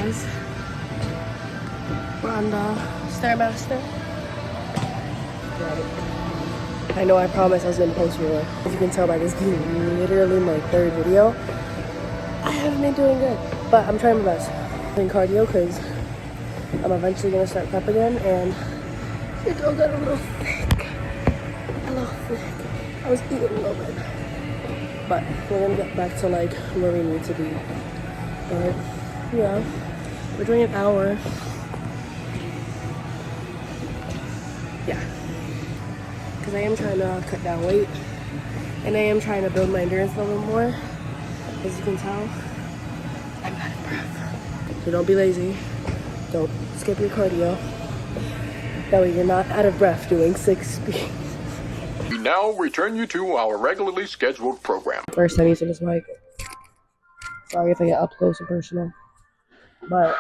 guys. We're on the Stairmaster. Right. I know I promised I was gonna post more. As you can tell by this being literally my third video, I haven't been doing good. But I'm trying my best. I'm doing cardio because I'm eventually gonna start prep again, and it all got a little thick. A little thick. I was eating a little bit. But we're gonna get back to like where we need to be. But yeah, we're doing an hour. Yeah, because I am trying to cut down weight, and I am trying to build my endurance a little more. As you can tell, I'm out of breath. So don't be lazy. Don't skip your cardio. That way you're not out of breath doing 6 speeds. We now return you to our regularly scheduled program. First time using this mic. Sorry if I get up close and personal. But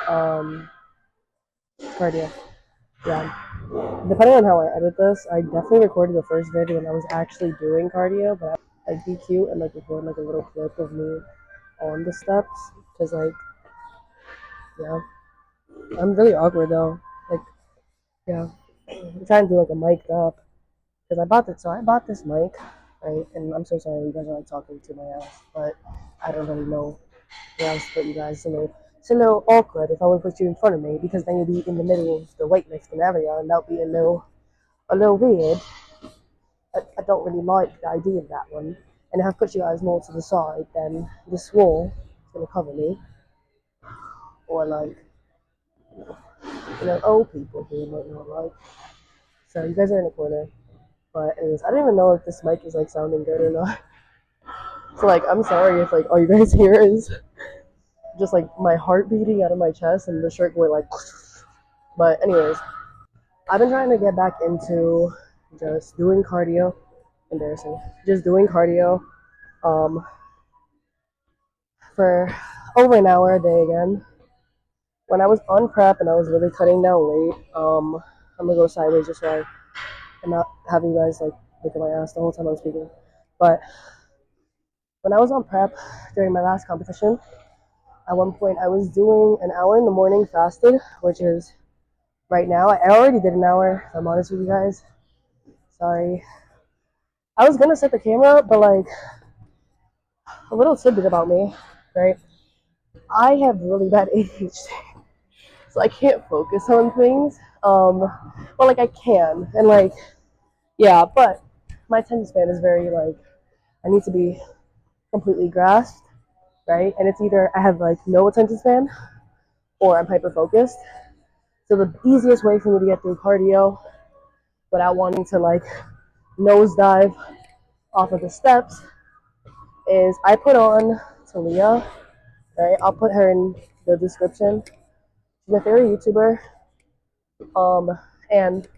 cardio. Yeah. Depending on how I edit this, I definitely recorded the first video when I was actually doing cardio, but I DQ and like record like a little clip of me on the steps, because like, yeah, I'm really awkward though. Like, yeah, I'm trying to do like a mic'd up, because I bought this mic, right? And I'm so sorry you guys are like talking to my ass, but I don't really know where else to put you guys. It's a little awkward if I would put you in front of me, because then you'd be in the middle of the weightlifting area, and that would be a little weird. I don't really like the idea of that one. And if I put you guys more to the side, then this wall is gonna cover me, or like, old people who might not like. So you guys are in the corner. But anyways, I don't even know if this mic is like sounding good or not. So like, I'm sorry if like all you guys hear is just like my heart beating out of my chest and the shirt going like. But anyways, I've been trying to get back into just doing cardio. Embarrassing. Just doing cardio for over an hour a day again. When I was on prep and I was really cutting down weight, I'm gonna go sideways just so I'm not having you guys like look at my ass the whole time I'm speaking. But when I was on prep during my last competition, at one point I was doing an hour in the morning fasted, which is right now. I already did an hour, if I'm honest with you guys. Sorry. I was gonna set the camera up, but like, a little tidbit about me, right? I have really bad ADHD, so I can't focus on things. Well, like I can, and like, yeah, but my attention span is very like, I need to be completely grasped, right? And it's either I have like no attention span, or I'm hyper focused. So the easiest way for me to get through cardio without wanting to like nosedive off of the steps is I put on Taliyah, right? I'll put her in the description. She's my favorite YouTuber, and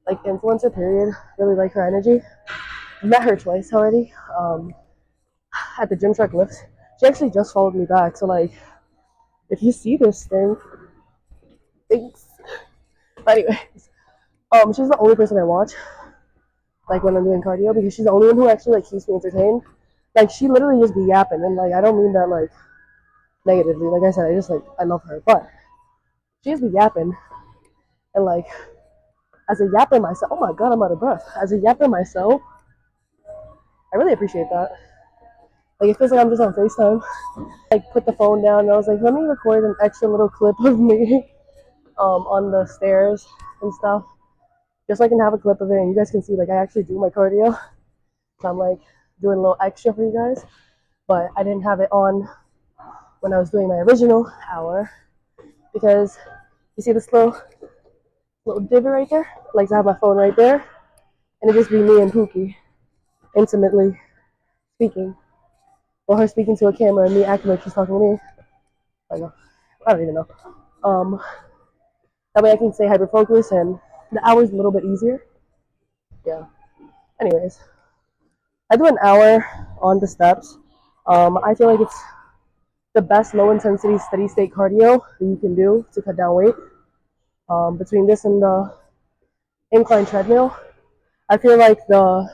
like influencer period. Really like her energy. Met her twice already. At the Gymshark lifts. She actually just followed me back. So like, if you see this thing, thanks. But anyways, she's the only person I watch, like when I'm doing cardio, because she's the only one who actually like keeps me entertained. Like she literally just be yapping, and like I don't mean that like negatively. Like I said, I love her, but she just be yapping, and like as a yapper myself, oh my god, I'm out of breath. As a yapper myself, I really appreciate that. Like it feels like I'm just on FaceTime. Like put the phone down, and I was like, let me record an extra little clip of me on the stairs and stuff, just so I can have a clip of it, and you guys can see like I actually do my cardio. So I'm like doing a little extra for you guys, but I didn't have it on when I was doing my original hour, because you see this little divot right there? I like to have my phone right there, and it just be me and Pookie intimately speaking, or her speaking to a camera and me acting like she's talking to me. I don't even know. That way I can stay hyper focused and the hour's a little bit easier. Yeah. Anyways, I do an hour on the steps. I feel like it's the best low intensity steady state cardio that you can do to cut down weight. Between this and the incline treadmill, I feel like the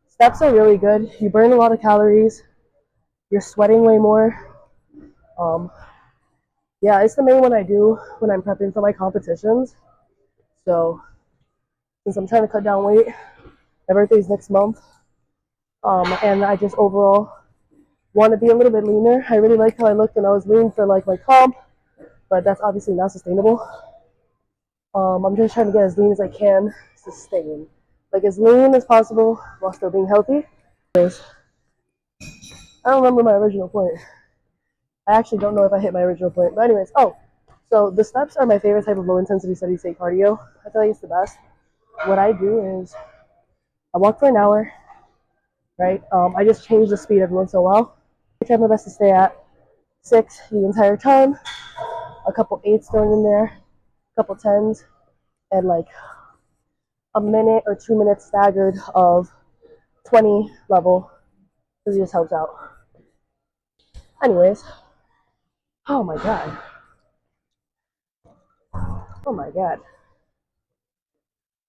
steps are really good. You burn a lot of calories. You're sweating way more. Yeah, it's the main one I do when I'm prepping for my competitions. So since I'm trying to cut down weight, my birthday's next month, and I just overall want to be a little bit leaner. I really liked how I looked when I was lean for like my comp, but that's obviously not sustainable. I'm just trying to get as lean as I can, sustain, like as lean as possible while still being healthy. I don't remember my original point. I actually don't know if I hit my original point, but anyways, so the steps are my favorite type of low intensity steady state cardio. I feel like it's the best. What I do is I walk for an hour, right? I just change the speed every once in a while. I try my best to stay at 6 the entire time, a couple 8s thrown in there, a couple 10s, and like a minute or 2 minutes staggered of 20 level, because it just helps out. Anyways, oh my god. Oh my god.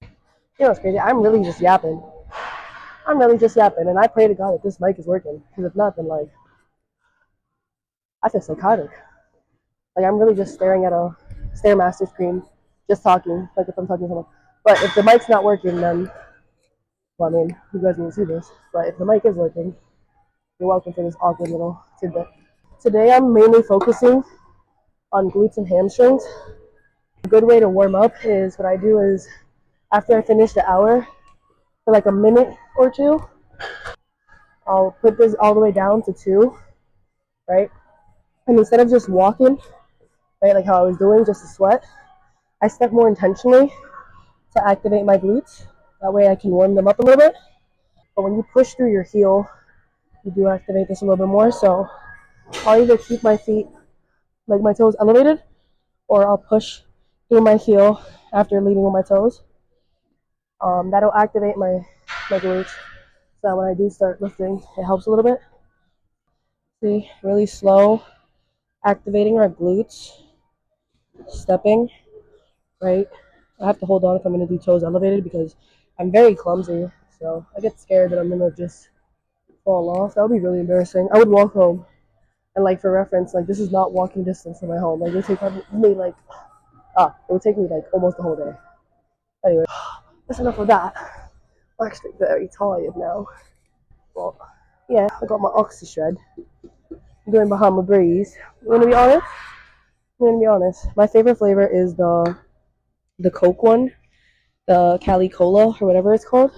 You know what's crazy? I'm really just yapping. And I pray to God that this mic is working, because if not, then like, I feel psychotic. Like, I'm really just staring at a Stairmaster screen, just talking, like if I'm talking to someone. But if the mic's not working, then, well, I mean, you guys won't see this. But if the mic is working, you're welcome for this awkward little tidbit. Today, I'm mainly focusing on glutes and hamstrings. A good way to warm up is what I do is after I finish the hour, for like a minute or two, I'll put this all the way down to 2, right? And instead of just walking, right, like how I was doing just to sweat, I step more intentionally to activate my glutes. That way I can warm them up a little bit. But when you push through your heel, you do activate this a little bit more. So I'll either keep my feet, like my toes elevated, or I'll push through my heel after leading with my toes. That'll activate my glutes. So that when I do start lifting, it helps a little bit. See, really slow, activating our glutes, stepping, right? I have to hold on if I'm going to do toes elevated because I'm very clumsy. So I get scared that I'm going to just fall off. That would be really embarrassing. I would walk home. And like for reference, like this is not walking distance from my home. Like it would take me like it would take me like almost the whole day. Anyway, that's enough of that. I'm actually very tired now. Well, yeah, I got my oxy shred. I'm doing Bahama Breeze. I'm gonna be honest. My favorite flavor is the Coke one, the Cali Cola or whatever it's called.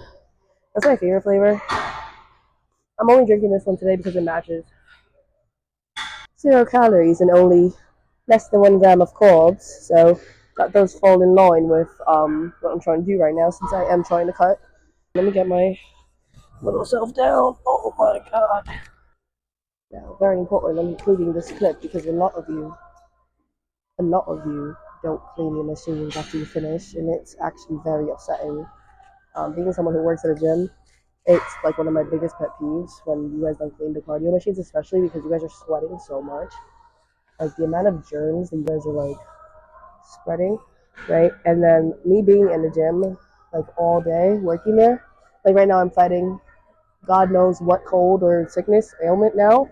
That's my favorite flavor. I'm only drinking this one today because it matches. 0 calories and only less than 1 gram of carbs. So that does fall in line with what I'm trying to do right now since I am trying to cut. Let me get my little self down. Oh my god. Now, very important, I'm including this clip because a lot of you don't clean your machines after you finish, and it's actually very upsetting. Being someone who works at a gym, it's like one of my biggest pet peeves when you guys don't clean the cardio machines, especially because you guys are sweating so much. Like the amount of germs that you guys are like spreading, right? And then me being in the gym like all day working there, like right now I'm fighting God knows what cold or sickness ailment now.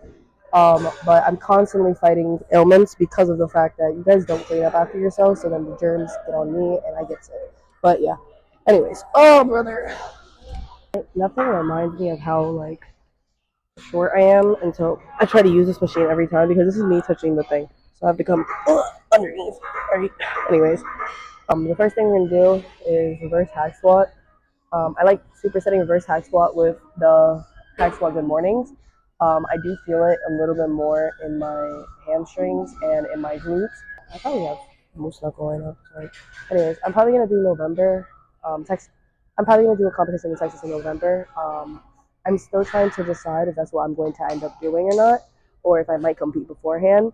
But I'm constantly fighting ailments because of the fact that you guys don't clean up after yourselves, so then the germs get on me and I get sick. But yeah. Anyways, oh brother. Nothing reminds me of how like short I am until I try to use this machine every time because this is me touching the thing. So I have to come underneath. Right. Anyways, the first thing we're gonna do is reverse hack squat. I like supersetting reverse hack squat with the hack squat good mornings. I do feel it a little bit more in my hamstrings and in my glutes. I probably have most knuckle right now. Sorry. Anyways, I'm probably gonna do November. I'm probably gonna do a competition in Texas in November. I'm still trying to decide if that's what I'm going to end up doing or not, or if I might compete beforehand.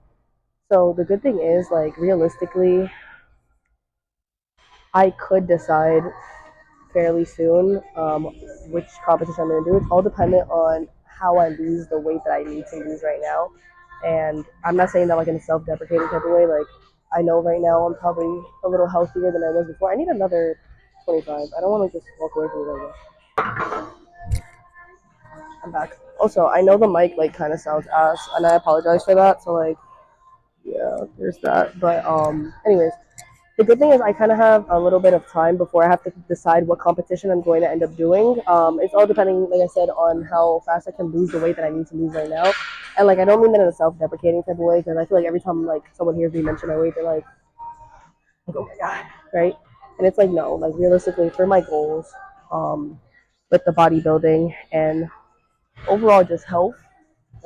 So the good thing is, like realistically, I could decide fairly soon which competition I'm going to do. It's all dependent on how I lose the weight that I need to lose right now. And I'm not saying that like in a self-deprecating type of way. Like I know right now I'm probably a little healthier than I was before. I need another 25. I don't want to just walk away from it right now. I'm back. Also, I know the mic like kind of sounds ass, and I apologize for that. So like, yeah, there's that. But anyways, the good thing is I kind of have a little bit of time before I have to decide what competition I'm going to end up doing. It's all depending, like I said, on how fast I can lose the weight that I need to lose right now. And like I don't mean that in a self-deprecating type of way, because I feel like every time like someone hears me mention my weight, they're like, oh my god, right? And it's like no, like realistically for my goals, um, with the bodybuilding and overall just health,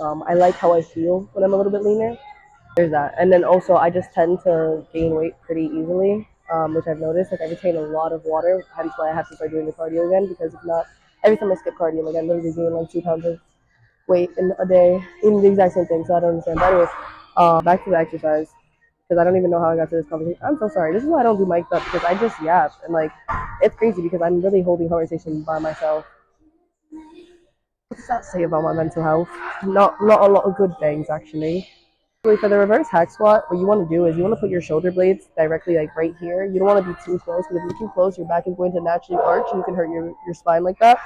I like how I feel when I'm a little bit leaner. There's that. And then also, I just tend to gain weight pretty easily, which I've noticed. Like, I retain a lot of water, hence why I have to start doing the cardio again, because if not, every time I skip cardio, like, I literally gain like 2 pounds of weight in a day, even the exact same thing, so I don't understand. But, anyways, back to the exercise, because I don't even know how I got to this conversation. I'm so sorry. This is why I don't do mic'd up, because I just yap. And, like, it's crazy because I'm really holding conversation by myself. What does that say about my mental health? Not a lot of good things, actually. For the reverse hack squat, what you want to do is you want to put your shoulder blades directly like right here. You don't want to be too close because if you're too close, your back is going to naturally arch and you can hurt your spine like that.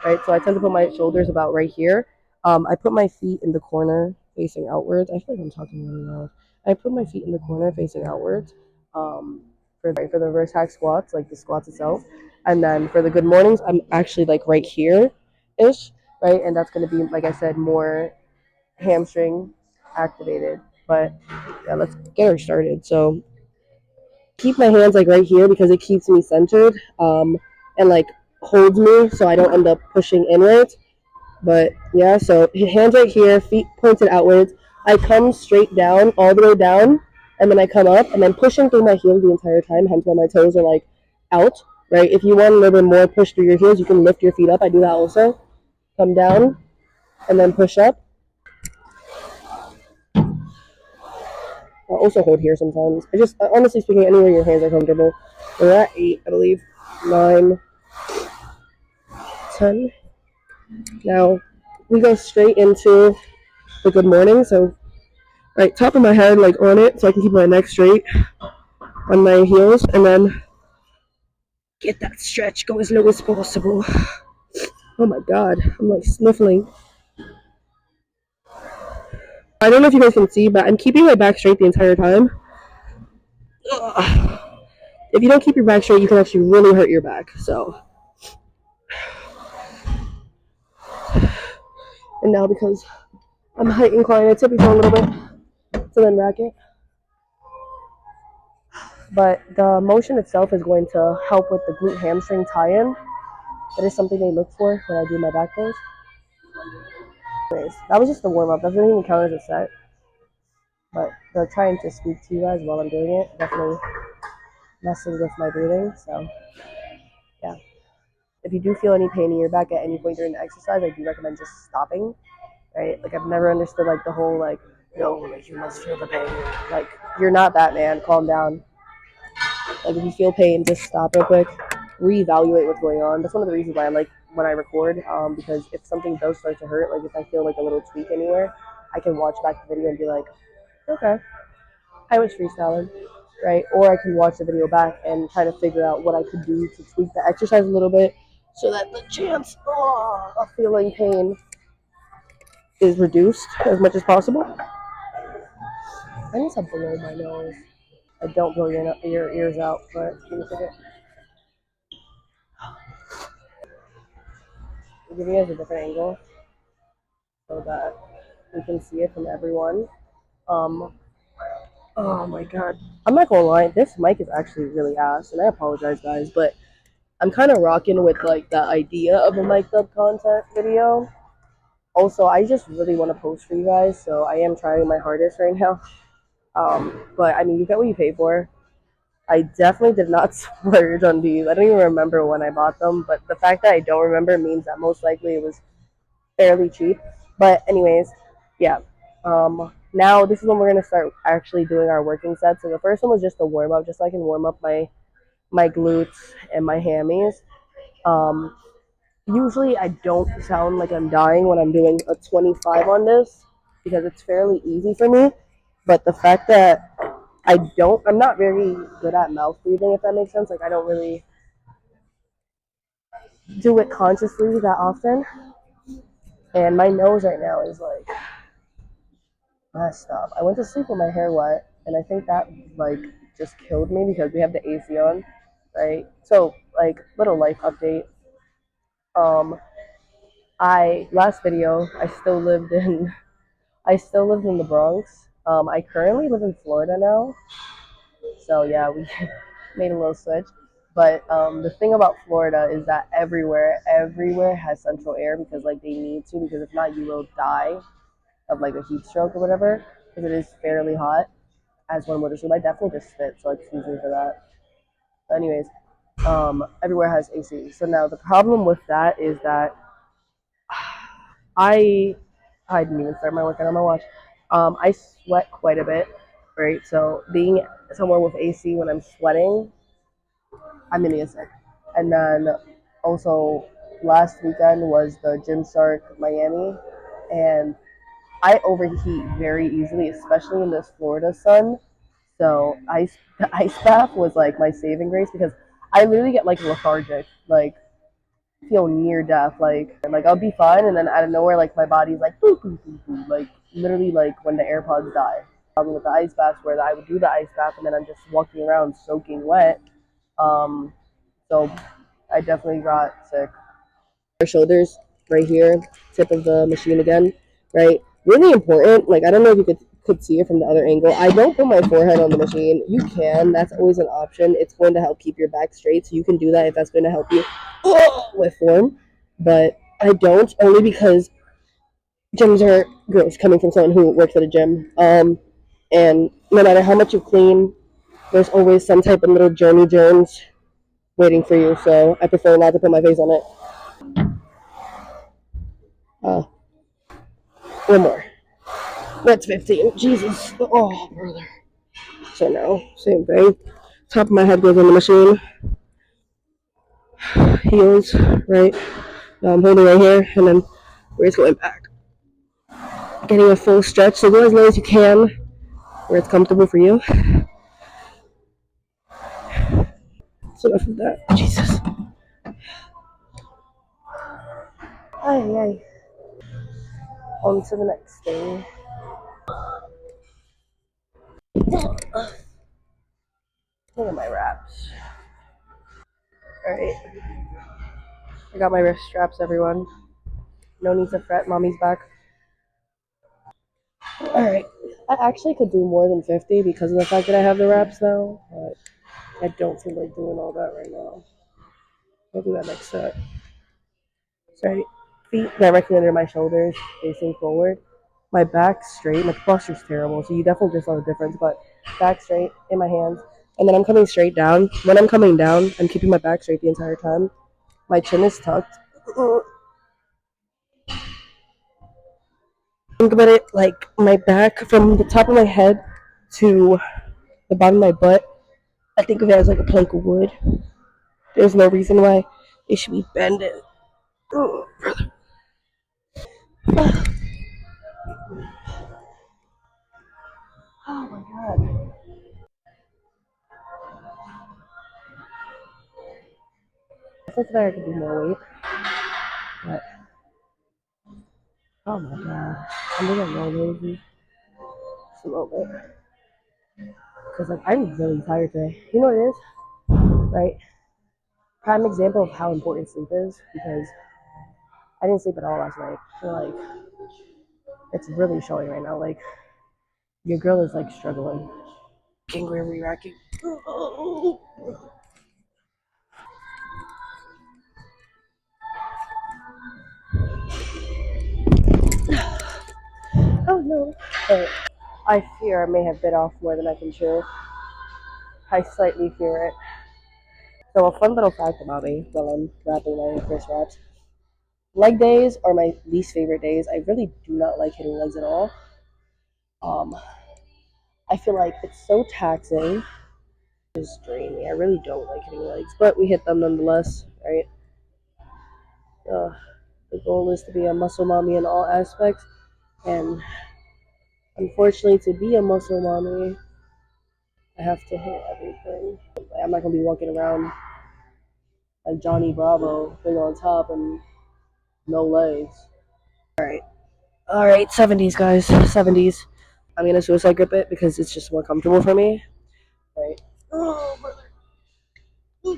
Right. So I tend to put my shoulders about right here. I put my feet in the corner facing outwards. I feel like I'm talking really loud. I put my feet in the corner facing outwards. For the reverse hack squats, like the squats itself, and then for the good mornings, I'm actually like right here, ish, right, and that's going to be like I said more hamstring activated. But yeah, let's get her started. So keep my hands like right here because it keeps me centered, and like holds me so I don't end up pushing inwards. But yeah, so hands right here, feet pointed outwards. I come straight down, all the way down, and then I come up, and then pushing through my heels the entire time, hence why my toes are like out, right? If you want a little bit more push through your heels, you can lift your feet up. I do that also. Come down, and then push up. I'll also hold here sometimes. Honestly speaking, anywhere your hands are comfortable. We're at 8, I believe. 9, 10. Now, we go straight into the good morning. So, right, top of my head, like on it, so I can keep my neck straight on my heels. And then get that stretch, go as low as possible. Oh my god, I'm like sniffling. I don't know if you guys can see, but I'm keeping my back straight the entire time. Ugh. If you don't keep your back straight, you can actually really hurt your back. So, and now because I'm height inclined, I tip it a little bit to then rack it. But the motion itself is going to help with the glute hamstring tie-in. That is something they look for when I do my back pose. Anyways, that was just the warm-up. That doesn't even count as a set. But they're trying to speak to you guys while I'm doing it. Definitely messing with my breathing. So, yeah. If you do feel any pain in your back at any point during the exercise, I do recommend just stopping. Right? Like, I've never understood, like, the whole, like, no, like, you must feel the pain. Like, you're not that, man. Calm down. Like if you feel pain, just stop real quick, reevaluate what's going on. That's one of the reasons why I like when I record, because if something does start to hurt, like if I feel like a little tweak anywhere, I can watch back the video and be like, okay, I was freestyling, right? Or I can watch the video back and try to figure out what I could do to tweak the exercise a little bit so that the chance of feeling pain is reduced as much as possible. I need to blow my nose. I don't blow your ears out, but give me a second. I'll give you guys a different angle so that we can see it from everyone. Um, oh my god. I'm not gonna lie, this mic is actually really ass, and I apologize, guys, but I'm kind of rocking with like the idea of a mic'd up content video. Also, I just really want to post for you guys, so I am trying my hardest right now. But I mean, you get what you pay for. I definitely did not splurge on these. I don't even remember when I bought them, but the fact that I don't remember means that most likely it was fairly cheap. But anyways, yeah. Now this is when we're gonna start actually doing our working sets. So the first one was just a warm up, just so I can warm up my glutes and my hammies. Um, Usually I don't sound like I'm dying when I'm doing a 25 on this because it's fairly easy for me. But the fact that I'm not very good at mouth breathing, if that makes sense. Like I don't really do it consciously that often. And my nose right now is like messed up. I went to sleep with my hair wet, and I think that like just killed me because we have the AC on, right? So like little life update. Um, I last video I still lived in the Bronx. I currently live in Florida now, so yeah, we made a little switch. But the thing about Florida is that everywhere has central air because like they need to because if not you will die of like a heat stroke or whatever because it is fairly hot as one would assume. I definitely just spit, so excuse me for that. But anyways, everywhere has AC. So now the problem with that is that I I didn't even start my workout on my watch. I sweat quite a bit, right? So being somewhere with AC when I'm sweating, I'm gonna get sick. And then also last weekend was the Gym Shark Miami, and I overheat very easily, especially in this Florida sun. So the ice bath was like my saving grace because I literally get like lethargic, like feel near death, like I'll be fine, and then out of nowhere, like my body's like boo boo boo boo, like literally like when the AirPods die. Problem with the ice baths where I would do the ice bath and then I'm just walking around soaking wet. Um, so I definitely got sick. Shoulders right here, tip of the machine again, right? Really important. Like I don't know if you could see it from the other angle. I don't put my forehead on the machine. You can. That's always an option. It's going to help keep your back straight, so you can do that if that's going to help you with form. But I don't only because gyms are gross coming from someone who works at a gym. And no matter how much you clean, there's always some type of little germy germs waiting for you. So I prefer not to put my face on it. Uh, one more. That's 15. Jesus. Oh, brother. So now, same thing. Top of my head goes on the machine. Heels, right? Now I'm holding right here, and then we're just going back. Getting a full stretch, so go as low as you can, where it's comfortable for you. So enough of that. Jesus. Ay, ay. On to the next thing. Look at my wraps. Alright. I got my wrist straps, everyone. No need to fret, mommy's back. Alright. I actually could do more than 50 because of the fact that I have the wraps now, but I don't feel like doing all that right now. I'll do that next set. Right. Feet directly under my shoulders, facing forward. My back straight. My posture's terrible, so you definitely just saw the difference. But back straight in my hands, and then I'm coming straight down. When I'm coming down, I'm keeping my back straight the entire time. My chin is tucked. Think about it like my back from the top of my head to the bottom of my butt. I think of it as like a plank of wood. There's no reason why it should be bending. Oh, oh my god. I think that I could do more weight, but oh my god. I'm getting a little lazy. Just a little bit. Because like I'm really tired today. You know what it is? Right? Prime example of how important sleep is because I didn't sleep at all last night. So like it's really showing right now. Like your girl is like struggling. Getting really racking. Oh no. But I fear I may have bit off more than I can chew. I slightly fear it. So a fun little fact about me while I'm wrapping my wrist wraps. Leg days are my least favorite days. I really do not like hitting legs at all. Um, I feel like it's so taxing. It's draining. I really don't like hitting legs, but we hit them nonetheless, right? Uh, the goal is to be a muscle mommy in all aspects, and unfortunately, to be a muscle mommy, I have to hit everything. Like, I'm not gonna be walking around like Johnny Bravo, big on top and no legs. All right, 70s, guys, 70s. I'm gonna suicide grip it because it's just more comfortable for me. Right. Oh, brother. All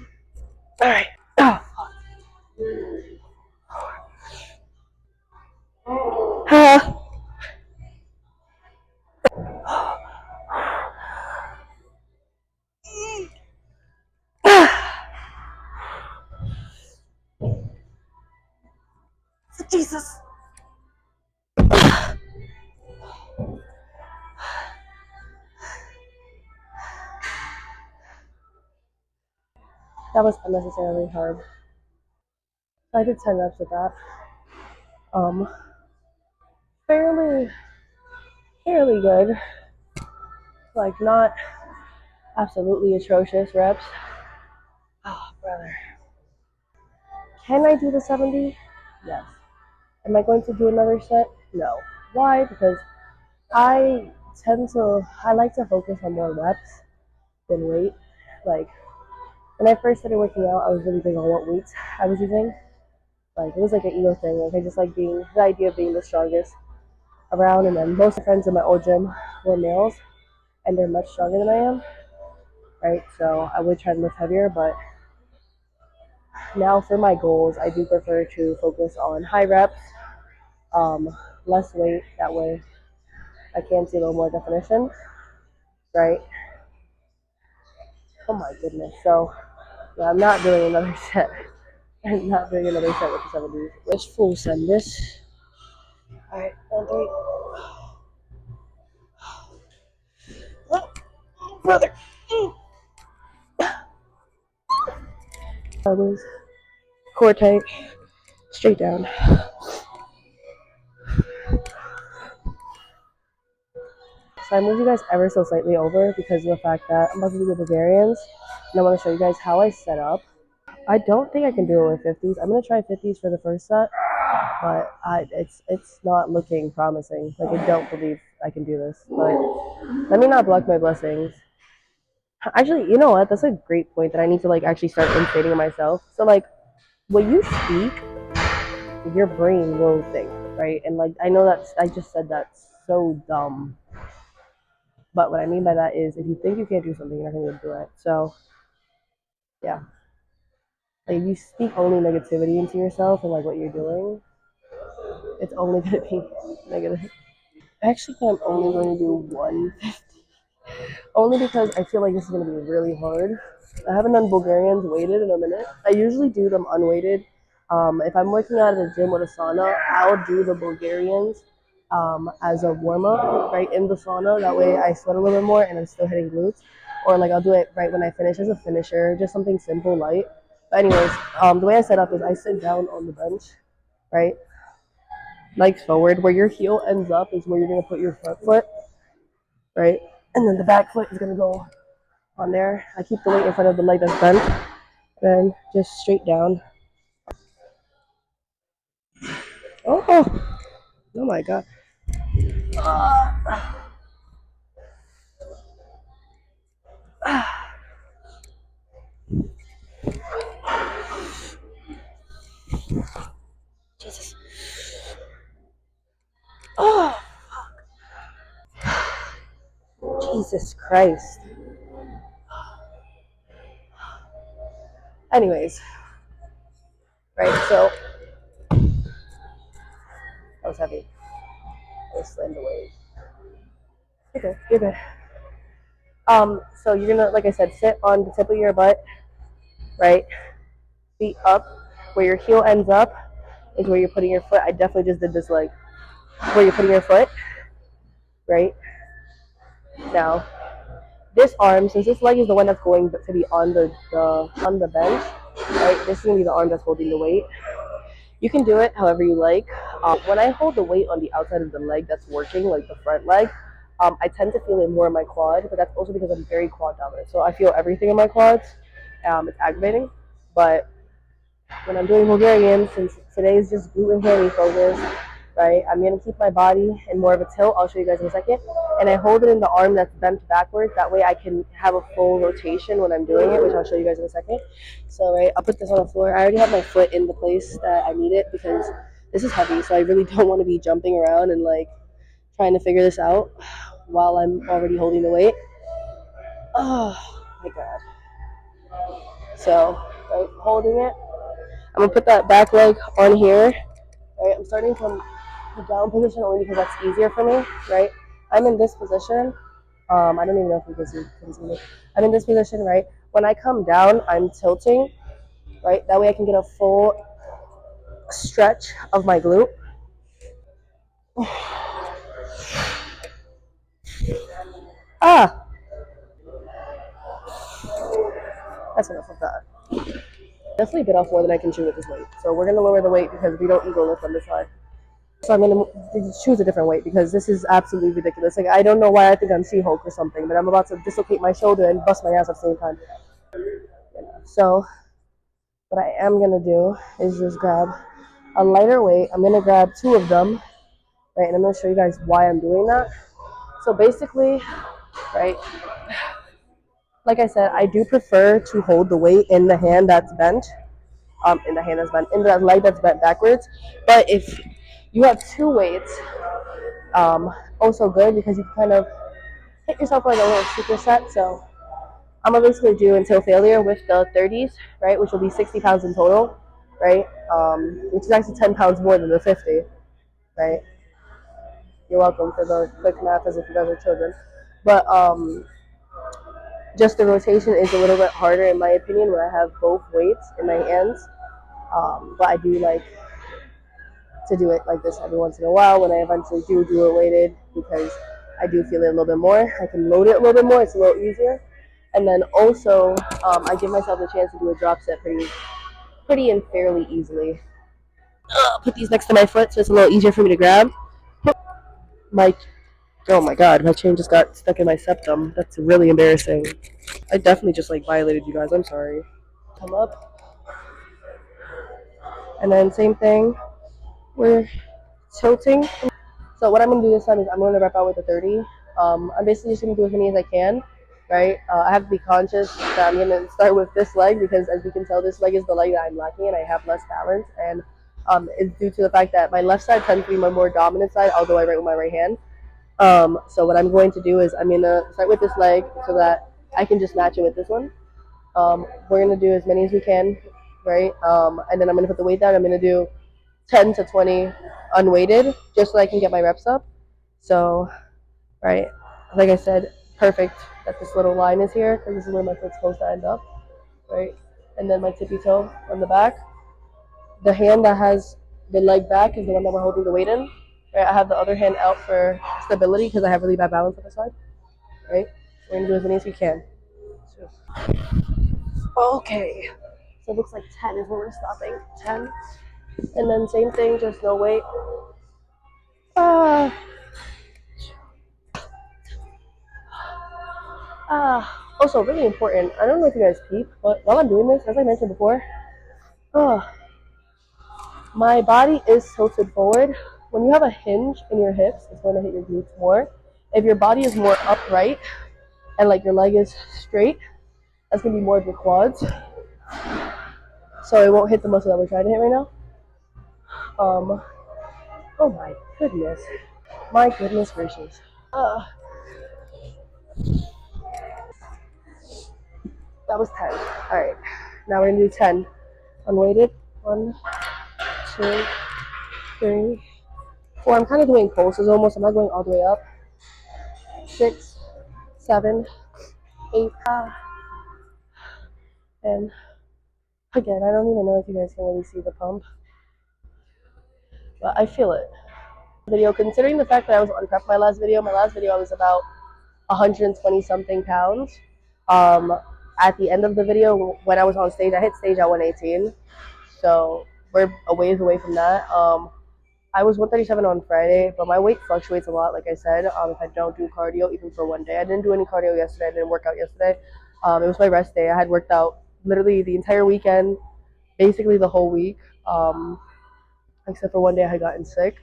right. Oh. Jesus. That was unnecessarily hard. I did 10 reps with that. Um, fairly good. Like, not absolutely atrocious reps. Oh, brother. Can I do the 70? Yes. Am I going to do another set? No. Why? Because I I like to focus on more reps than weight. Like, when I first started working out, I was really big on what weights I was using. Like, it was like an ego thing. Like, I just like the idea of being the strongest around. And then most of my friends in my old gym were males, and they're much stronger than I am, right? So I would try to lift heavier, but now for my goals, I do prefer to focus on high reps, less weight. That way I can see a little more definition, right? Oh my goodness. So yeah, I'm not doing another set. I'm not doing another set with the 70s. Let's full send this. Alright, 1, 3. Oh, brother. Elbows, core tight, straight down. So I moved you guys ever so slightly over because of the fact that I'm about to do the Bulgarians, and I want to show you guys how I set up. I don't think I can do it with 50s. I'm gonna try 50s for the first set, but it's not looking promising. Like, I don't believe I can do this. But let me not block my blessings. Actually, you know what? That's a great point that I need to like actually start instating myself. So like, when you speak, your brain will think, right? And like, I know that I just said that's so dumb. But what I mean by that is, if you think you can't do something, you're not gonna do it. So yeah, like, if you speak only negativity into yourself and like what you're doing, it's only gonna be negative. Actually, I'm only going to do 150, only because I feel like this is gonna be really hard. I haven't done Bulgarians weighted in a minute. I usually do them unweighted. If I'm working out at a gym with a sauna, I'll do the Bulgarians as a warm up right in the sauna. That way I sweat a little bit more and I'm still hitting glutes. Or like I'll do it right when I finish as a finisher, just something simple, light. But anyways, the way I set up is I sit down on the bench, right, legs forward. Where your heel ends up is where you're gonna put your front foot, right, and then the back foot is gonna go on there. I keep the weight in front of the leg that's bent, then just straight down. Oh, oh my god. Jesus. Oh, Jesus Christ. Anyways, right, so that was heavy. I slammed the weight. You're good, you're good. So you're gonna, like I said, sit on the tip of your butt, right? Feet up. Where your heel ends up is where you're putting your foot. I definitely just did this leg. Where you're putting your foot, right? Now, this arm, since this leg is the one that's going to be on the bench, right? This is gonna be the arm that's holding the weight. You can do it however you like. When I hold the weight on the outside of the leg that's working, like the front leg, I tend to feel it more in my quad, but that's also because I'm very quad dominant. So I feel everything in my quads. It's aggravating. But when I'm doing Bulgarian, since today is just glute and hammy focus, right, I'm going to keep my body in more of a tilt. I'll show you guys in a second. And I hold it in the arm that's bent backwards. That way I can have a full rotation when I'm doing it, which I'll show you guys in a second. So, right, I'll put this on the floor. I already have my foot in the place that I need it because this is heavy. So I really don't want to be jumping around and like trying to figure this out. while I'm already holding the weight. Oh my god. So, right, holding it. I'm gonna put that back leg on here. Right, I'm starting from the down position only because that's easier for me. Right, I'm in this position. I don't even know if you can see me. I'm in this position, right? When I come down, I'm tilting, right? That way I can get a full stretch of my glute. Ah, that's enough of that. Definitely bit off more than I can chew with this weight. So we're gonna lower the weight because we don't ego lift on this side. So I'm gonna choose a different weight because this is absolutely ridiculous. Like I don't know why I think I'm She-Hulk or something, but I'm about to dislocate my shoulder and bust my ass at the same time. So what I am gonna do is just grab a lighter weight. I'm gonna grab 2 of them, right? And I'm gonna show you guys why I'm doing that. So basically, right, like I said, I do prefer to hold the weight in the hand that's bent, in the hand that's bent, in the leg that's bent backwards. But if you have 2 weights, also good because you can kind of hit yourself like a little superset. So I'm gonna basically do until failure with the 30s, right, which will be 60 pounds in total, right, which is actually 10 pounds more than the 50, right. You're welcome for the quick math as if you guys are children. But just the rotation is a little bit harder in my opinion when I have both weights in my hands. But I do like to do it like this every once in a while when I eventually do it weighted because I do feel it a little bit more. I can load it a little bit more. It's a little easier. And then also, I give myself the chance to do a drop set pretty and fairly easily. Put these next to my foot so it's a little easier for me to grab. My Oh my god, my chain just got stuck in my septum. That's really embarrassing. I definitely just like violated you guys. I'm sorry. Come up. And then same thing. We're tilting. So what I'm gonna do this time is I'm gonna rep out with a 30. I'm basically just gonna do as many as I can, right? I have to be conscious that I'm gonna start with this leg because as you can tell, this leg is the leg that I'm lacking and I have less balance. And it's due to the fact that my left side tends to be my more dominant side, although I write with my right hand. So what I'm going to do is I'm gonna start with this leg so that I can just match it with this one. We're gonna do as many as we can, right? And then I'm gonna put the weight down. I'm gonna do 10 to 20 unweighted just so I can get my reps up. So, right, like I said, perfect that this little line is here because this is where my foot's supposed to end up, right? And then my tippy toe on the back. The hand that has the leg back is the one that we're holding the weight in. Right, I have the other hand out for stability because I have really bad balance on this side. Right, we're gonna do as many as we can. So, okay, so it looks like 10 is where we're stopping. 10, and then same thing, just no weight. Ah. Also, really important. I don't know if you guys peep, but while I'm doing this, as I mentioned before, my body is tilted forward. When you have a hinge in your hips, it's going to hit your glutes more. If your body is more upright and like your leg is straight, that's going to be more of your quads. So it won't hit the muscle that we're trying to hit right now. Oh my goodness. My goodness gracious. That was 10. Alright. Now we're going to do 10. Unweighted. 1, 2, 3, 4. I'm kind of doing pulses almost. I'm not going all the way up. 6, 7, 8. And again, I don't even know if you guys can really see the pump. But I feel it. Video, considering the fact that I was on prep my last video I was about 120 something pounds. At the end of the video, when I was on stage, I hit stage at 118. So we're a ways away from that. I was 137 on Friday, but my weight fluctuates a lot, like I said, if I don't do cardio, even for one day. I didn't do any cardio yesterday. I didn't work out yesterday. It was my rest day. I had worked out literally the entire weekend, basically the whole week, except for one day I had gotten sick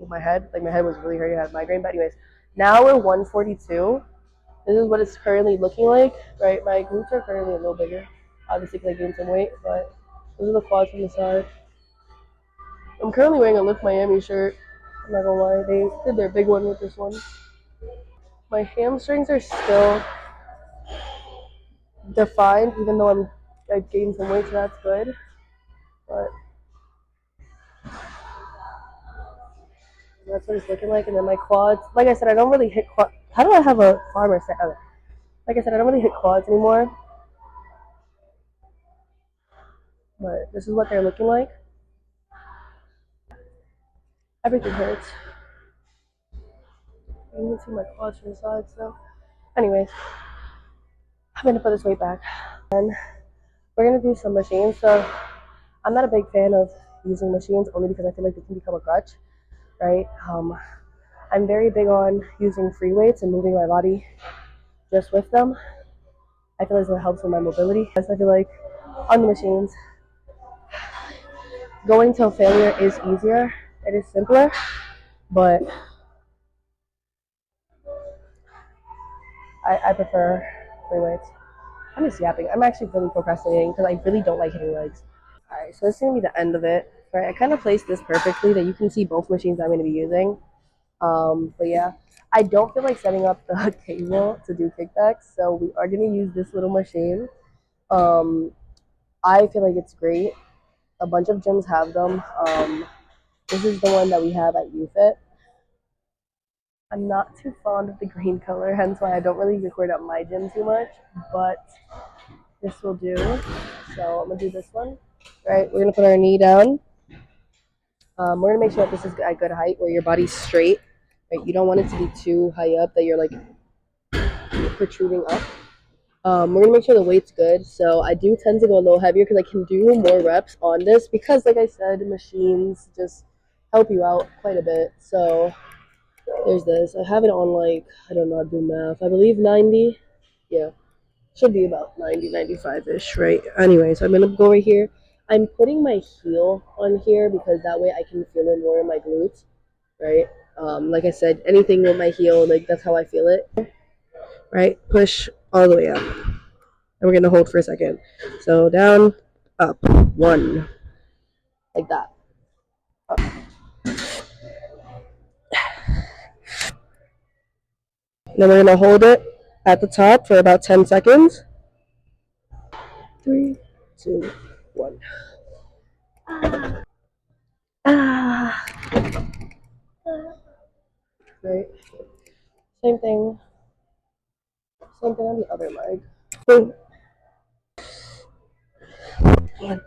with my head. Like, my head was really hurting. I had migraine. But anyways, now we're 142. This is what it's currently looking like, right? My glutes are currently a little bigger, obviously because I gained some weight, but those are the quads from the side. I'm currently wearing a Lift Miami shirt. I'm not gonna lie, they did their big one with this one. My hamstrings are still defined, even though I've gained some weight, so that's good. But that's what it's looking like. And then my quads, like I said, I don't really hit quads. How do I have a farmer set? Like I said, I don't really hit quads anymore. But this is what they're looking like. Everything hurts. You can see my quads from the side, so. Anyways, I'm gonna put this weight back. And we're gonna do some machines. So I'm not a big fan of using machines only because I feel like they can become a crutch, right? I'm very big on using free weights and moving my body just with them. I feel like it helps with my mobility. I feel like on the machines, going till failure is easier. It is simpler, but I prefer free weights. I'm just yapping. I'm actually really procrastinating because I really don't like hitting legs. Alright, so this is going to be the end of it. Right, I kind of placed this perfectly that you can see both machines I'm going to be using. But yeah, I don't feel like setting up the cable to do kickbacks, so we are going to use this little machine. I feel like it's great. A bunch of gyms have them. This is the one that we have at UFit. I'm not too fond of the green color, hence why I don't really record at my gym too much, but this will do. So I'm going to do this one. Right, we're going to put our knee down. We're going to make sure that this is at good height where your body's straight. Right, you don't want it to be too high up that you're like protruding up. We're gonna make sure the weight's good. So I do tend to go a little heavier because I can do more reps on this because, like I said, machines just help you out quite a bit. So there's this. I have it on like, I don't know, I do math. I believe 90. Yeah, should be about 90, 95-ish, right? Anyways, I'm gonna go right here. I'm putting my heel on here because that way I can feel it more in my glutes, right? Like I said, anything with my heel, like that's how I feel it. Right? Push all the way up. And we're going to hold for a second. So down, up, 1. Like that. Up. Then we're going to hold it at the top for about 10 seconds. 3, 2, 1. Ah. Right. Same thing. Same thing on the other leg. Boom. 1.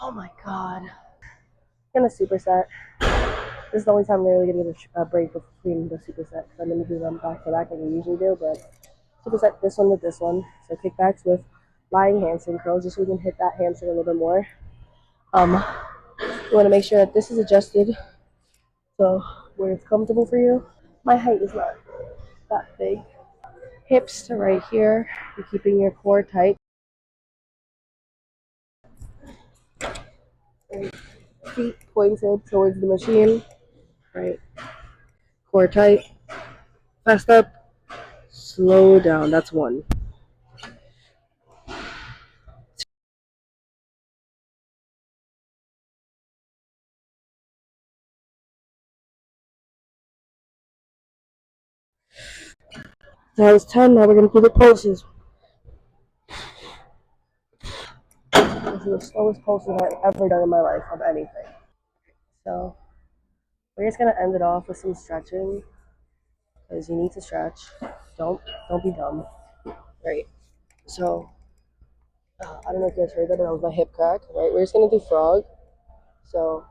Oh my god. I'm gonna superset. This is the only time I'm really gonna get a break between the superset because I'm gonna do them back to back like we usually do, but superset this one with this one. So kickbacks with lying hamstring curls just so we can hit that hamstring a little bit more. You want to make sure that this is adjusted so where it's comfortable for you. My height is not that big. Hips to right here. You're keeping your core tight. Feet pointed towards the machine. Right. Core tight. Fast up. Slow down. That's 1. That was 10. Now we're going to do the pulses. This is the slowest pulses I've ever done in my life of anything. So we're just gonna end it off with some stretching because you need to stretch. Don't be dumb. Right. So I don't know if you guys heard that, but that was my hip crack. Right. We're just gonna do frog. So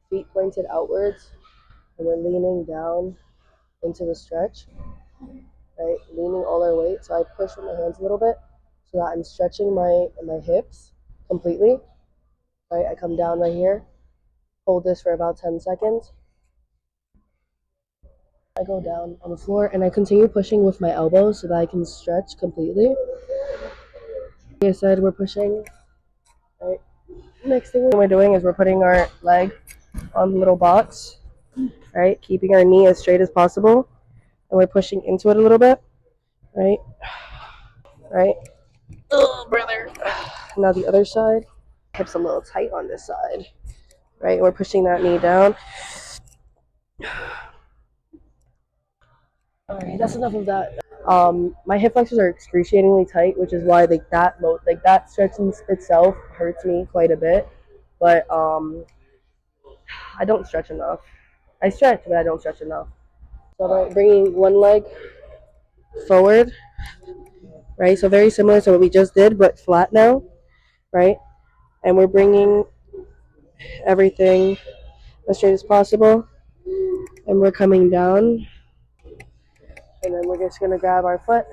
feet pointed outwards, and we're leaning down into the stretch. Right. Leaning all our weight. So I push with my hands a little bit so that I'm stretching my hips completely. Right. I come down right here. Hold this for about 10 seconds. I go down on the floor and I continue pushing with my elbows so that I can stretch completely. Like I said, we're pushing. Right. Next thing we're doing is we're putting our leg on the little box, right? Keeping our knee as straight as possible. And we're pushing into it a little bit, right? right? Oh, brother. Now the other side. Hips a little tight on this side, right? We're pushing that knee down. All right, that's enough of that. My hip flexors are excruciatingly tight, which is why that stretch itself hurts me quite a bit. But I don't stretch enough. I stretch, but I don't stretch enough. So I'm bringing one leg forward, right? So very similar to what we just did, but flat now, right? And we're bringing everything as straight as possible, and we're coming down, and then we're just gonna grab our foot,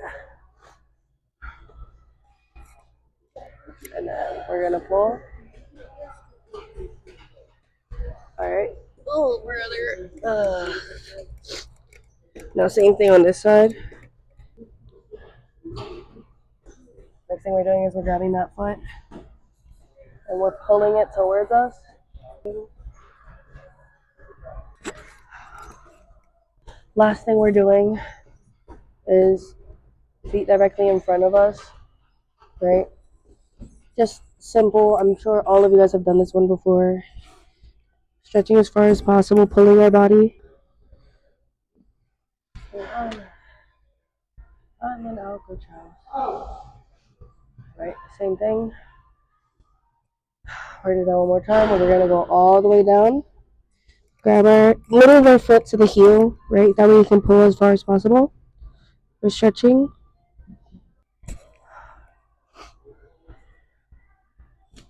and then we're gonna pull. All right. Oh, brother. Now same thing on this side. Next thing we're doing is we're grabbing that foot, and we're pulling it towards us. Last thing we're doing is feet directly in front of us, right? Just simple. I'm sure all of you guys have done this one before. Stretching as far as possible, pulling our body. I'm an Alcatraz. Right, same thing. We're gonna do that one more time, and we're gonna go all the way down. Grab our middle of our foot to the heel, right? That way you can pull as far as possible. We're stretching.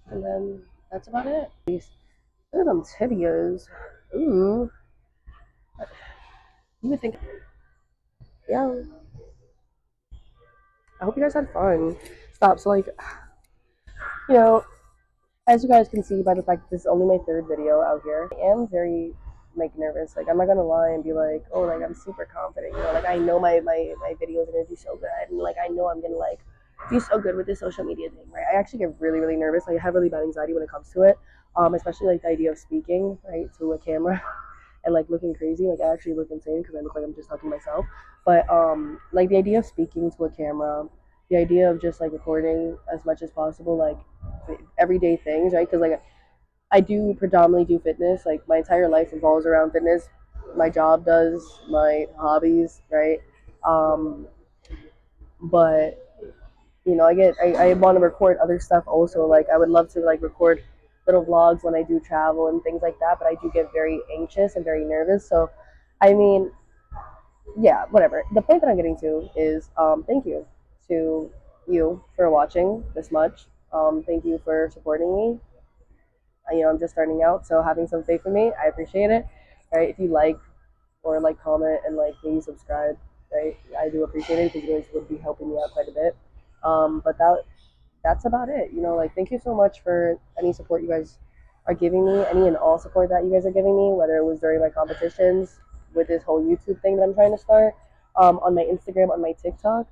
And then that's about it. Look at them tibias. Ooh. You would think, yeah. I hope you guys had fun. Stop. So, like, you know, as you guys can see by the fact that this is only my third video out here, I am very, like, nervous. Like, I'm not gonna lie and be like, oh, like, I'm super confident. You know, like, I know my videos are gonna do so good. And, like, I know I'm gonna, like, do so good with this social media thing, right? I actually get really, really nervous. Like, I have really bad anxiety when it comes to it. Especially, like, the idea of speaking, right, to a camera. And like looking crazy, like I actually look insane because I look like I'm just talking to myself. But like the idea of speaking to a camera, the idea of just like recording as much as possible, like everyday things, right? Because like I do predominantly do fitness. Like my entire life revolves around fitness. My job does, my hobbies, right? But you know, I want to record other stuff also. Like I would love to like record little vlogs when I do travel and things like that, but I do get very anxious and very nervous. So I mean, yeah, whatever. The point that I'm getting to is thank you to you for watching this much. Thank you for supporting me. You know, I'm just starting out, so having some faith in me, I appreciate it. Right? If you like or like comment and like maybe subscribe, right? I do appreciate it because you guys would be helping me out quite a bit. But that's about it. You know, like thank you so much for any support you guys are giving me, any and all support that you guys are giving me, whether it was during my competitions with this whole YouTube thing that I'm trying to start, on my Instagram, on my TikTok,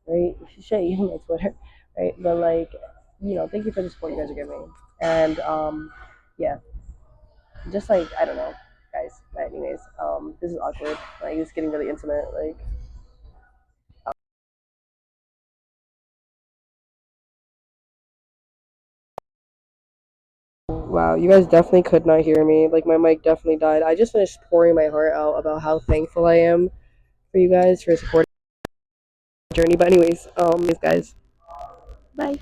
right? Shit, even my Twitter, right? But like, you know, thank you for the support you guys are giving me. And yeah, just like I don't know, guys. But anyways, this is awkward. Like it's getting really intimate. Like. Wow, you guys definitely could not hear me. Like my mic definitely died. I just finished pouring my heart out about how thankful I am for you guys for supporting my journey. But anyways, guys, bye.